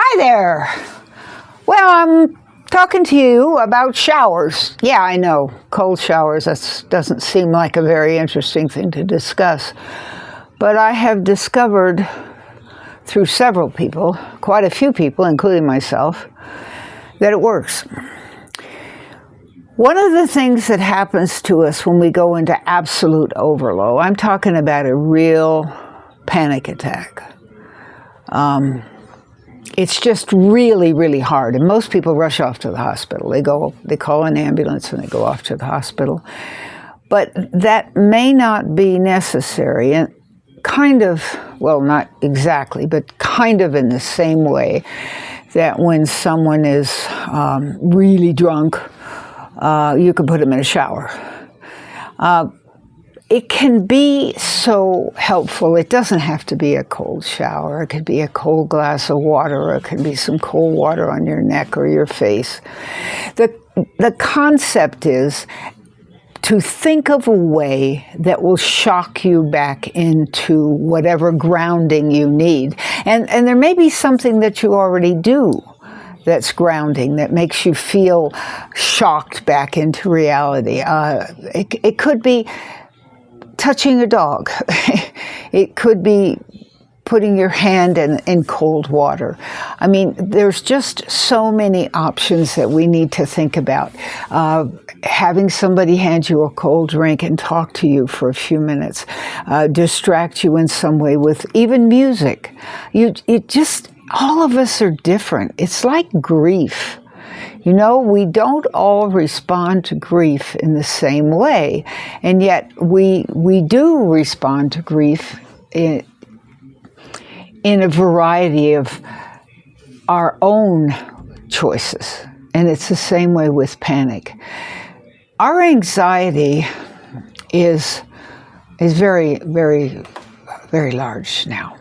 Hi there. Well, I'm talking to you about showers. Yeah, I know, cold showers, that doesn't seem like a very interesting thing to discuss. But I have discovered through several people, quite a few people, including myself, that it works. One of the things that happens to us when we go into absolute overload, I'm talking about a real panic attack. It's just really, really hard. And most people rush off to the hospital. They call an ambulance and they go off to the hospital. But that may not be necessary. And kind of, well, not exactly, but kind of in the same way that when someone is really drunk, you can put them in a shower. It can be so helpful. It doesn't have to be a cold shower. It could be a cold glass of water, or it could be some cold water on your neck or your face. The concept is to think of a way that will shock you back into whatever grounding you need. And there may be something that you already do that's grounding, that makes you feel shocked back into reality. It could be touching a dog. It could be putting your hand in cold water. I mean, there's just so many options that we need to think about. Having somebody hand you a cold drink and talk to you for a few minutes, distract you in some way with even music. All of us are different. It's like grief. You know, we don't all respond to grief in the same way, and yet we do respond to grief in a variety of our own choices, and it's the same way with panic. Our anxiety is very, very, very large now.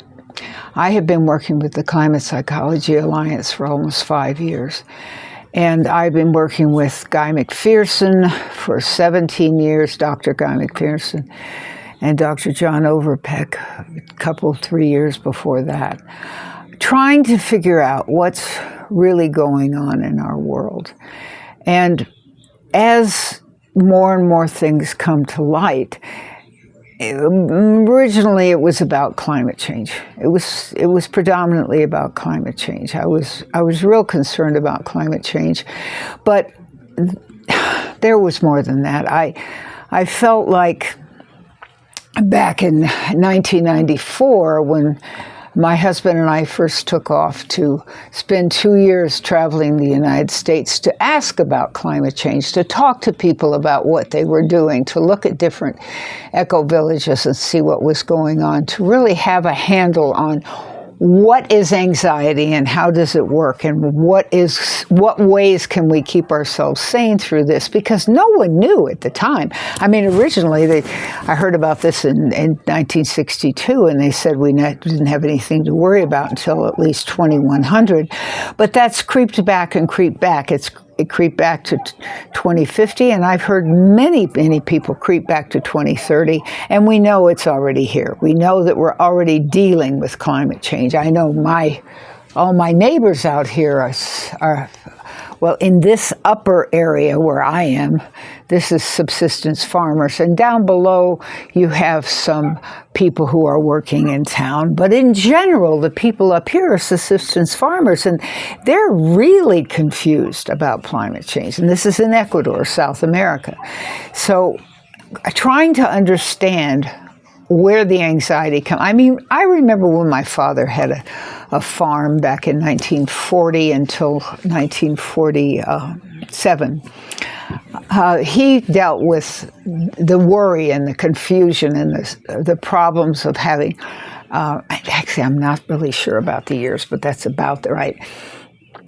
I have been working with the Climate Psychology Alliance for almost 5 years. And I've been working with Guy McPherson for 17 years, Dr. Guy McPherson, and Dr. John Overpeck a 3 years before that, trying to figure out what's really going on in our world. And as more and more things come to light, originally it was about climate change. It was predominantly about climate change. I was real concerned about climate change, but there was more than that. I felt like back in 1994, when my husband and I first took off to spend 2 years traveling the United States to ask about climate change, to talk to people about what they were doing, to look at different eco-villages and see what was going on, to really have a handle on what is anxiety and how does it work, and what ways can we keep ourselves sane through this, because no one knew at the time. I mean, originally I heard about this in 1962, and they said we didn't have anything to worry about until at least 2100, but that's creeped back and creeped back. It creeped back to 2050, and I've heard many, many people creep back to 2030, and we know it's already here. We know that we're already dealing with climate change. I know all my neighbors out here are well, in this upper area where I am, this is subsistence farmers, and down below you have some people who are working in town. But in general, the people up here are subsistence farmers, and they're really confused about climate change. And this is in Ecuador, South America. So trying to understand where the anxiety comes. I mean, I remember when my father had a farm back in 1940 until 1947. He dealt with the worry and the confusion and the problems of having, actually I'm not really sure about the years, but that's about the right,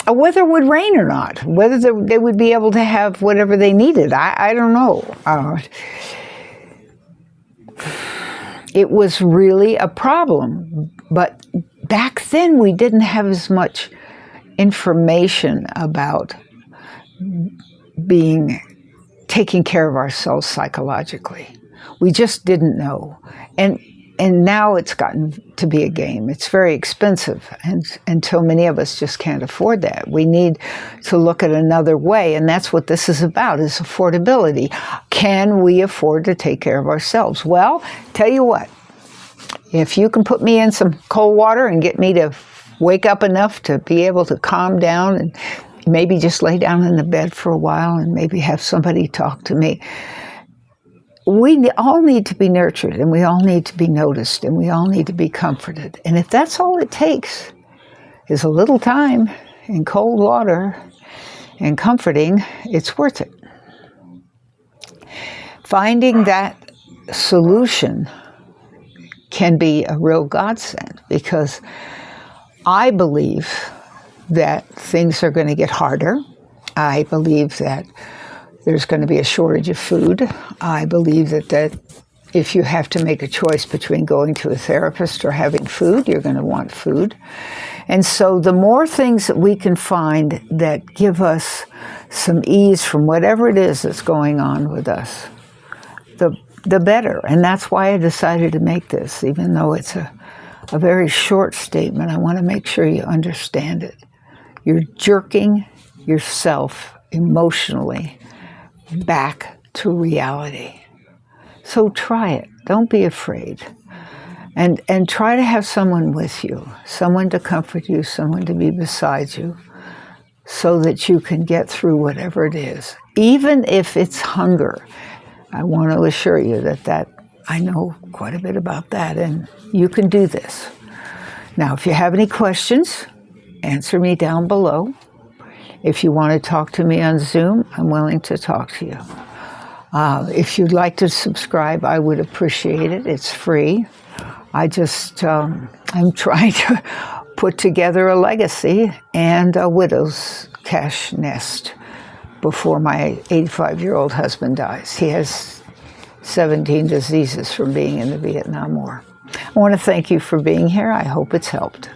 whether it would rain or not, whether they would be able to have whatever they needed. I don't know. It was really a problem, but back then we didn't have as much information about taking care of ourselves psychologically. We just didn't know. And and now it's gotten to be a game. It's very expensive, and until many of us just can't afford that. We need to look at another way, and that's what this is about, is affordability. Can we afford to take care of ourselves? Well, tell you what, if you can put me in some cold water and get me to wake up enough to be able to calm down and maybe just lay down in the bed for a while and maybe have somebody talk to me. We all need to be nurtured, and we all need to be noticed, and we all need to be comforted. And if that's all it takes is a little time in cold water and comforting, it's worth it. Finding that solution can be a real godsend, because I believe that things are going to get harder. I believe that there's going to be a shortage of food. I believe that if you have to make a choice between going to a therapist or having food, you're going to want food. And so the more things that we can find that give us some ease from whatever it is that's going on with us, the better. And that's why I decided to make this, even though it's a very short statement. I want to make sure you understand it. You're jerking yourself emotionally back to reality. So try it. Don't be afraid. And try to have someone with you, someone to comfort you, someone to be beside you, so that you can get through whatever it is. Even if it's hunger, I want to assure you that I know quite a bit about that, and you can do this. Now, if you have any questions, answer me down below. If you want to talk to me on Zoom, I'm willing to talk to you. If you'd like to subscribe, I would appreciate it. It's free. I'm trying to put together a legacy and a widow's cash nest before my 85-year-old husband dies. He has 17 diseases from being in the Vietnam War. I want to thank you for being here. I hope it's helped.